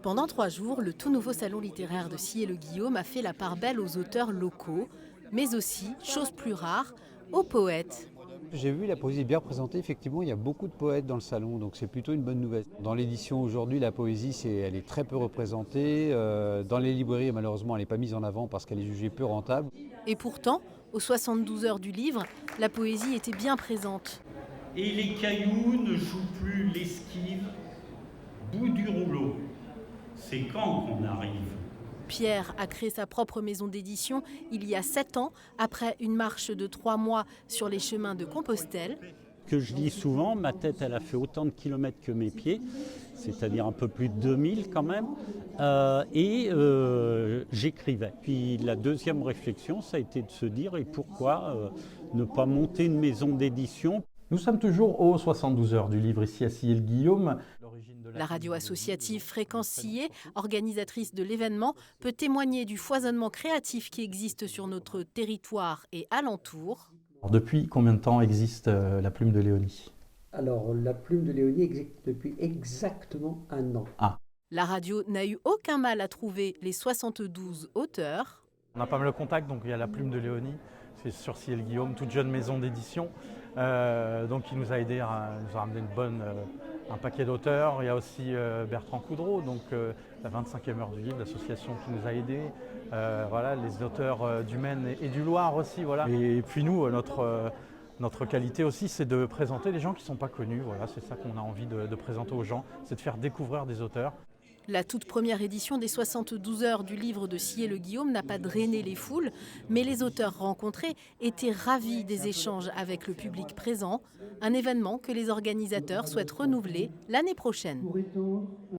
Pendant 3 jours, le tout nouveau salon littéraire de Sillé-le-Guillaume a fait la part belle aux auteurs locaux, mais aussi, chose plus rare, aux poètes. J'ai vu la poésie bien représentée, effectivement il y a beaucoup de poètes dans le salon, donc c'est plutôt une bonne nouvelle. Dans l'édition aujourd'hui, la poésie elle est très peu représentée, dans les librairies malheureusement elle n'est pas mise en avant parce qu'elle est jugée peu rentable. Et pourtant, aux 72 heures du livre, la poésie était bien présente. Et les cailloux ne jouent plus l'esquive, bout du rouleau. C'est quand qu'on arrive? Pierre a créé sa propre maison d'édition il y a 7 ans, après une marche de 3 mois sur les chemins de Compostelle. Que je dis souvent, ma tête elle a fait autant de kilomètres que mes pieds, c'est-à-dire un peu plus de 2000 quand même, j'écrivais. Puis la deuxième réflexion, ça a été de se dire, et pourquoi ne pas monter une maison d'édition? Nous sommes toujours aux 72 heures du livre ici à Sillé-le-Guillaume. La radio associative Fréquence Sillé, organisatrice de l'événement, peut témoigner du foisonnement créatif qui existe sur notre territoire et alentour. Alors, depuis combien de temps existe la plume de Léonie? Alors, la plume de Léonie existe depuis exactement 1 an. La radio n'a eu aucun mal à trouver les 72 auteurs. On a pas mal de contacts, donc il y a la plume de Léonie, c'est sur Sillé-le-Guillaume, toute jeune maison d'édition. Donc il nous a aidé, nous a ramené un paquet d'auteurs. Il y a aussi Bertrand Coudreau, donc la 25e heure du livre, l'association qui nous a aidés. Voilà, les auteurs du Maine et du Loir aussi. Voilà. Et puis nous, notre qualité aussi, c'est de présenter les gens qui ne sont pas connus. Voilà, c'est ça qu'on a envie de présenter aux gens, c'est de faire découvrir des auteurs. La toute première édition des 72 heures du livre de Sillé-le-Guillaume n'a pas drainé les foules, mais les auteurs rencontrés étaient ravis des échanges avec le public présent, un événement que les organisateurs souhaitent renouveler l'année prochaine.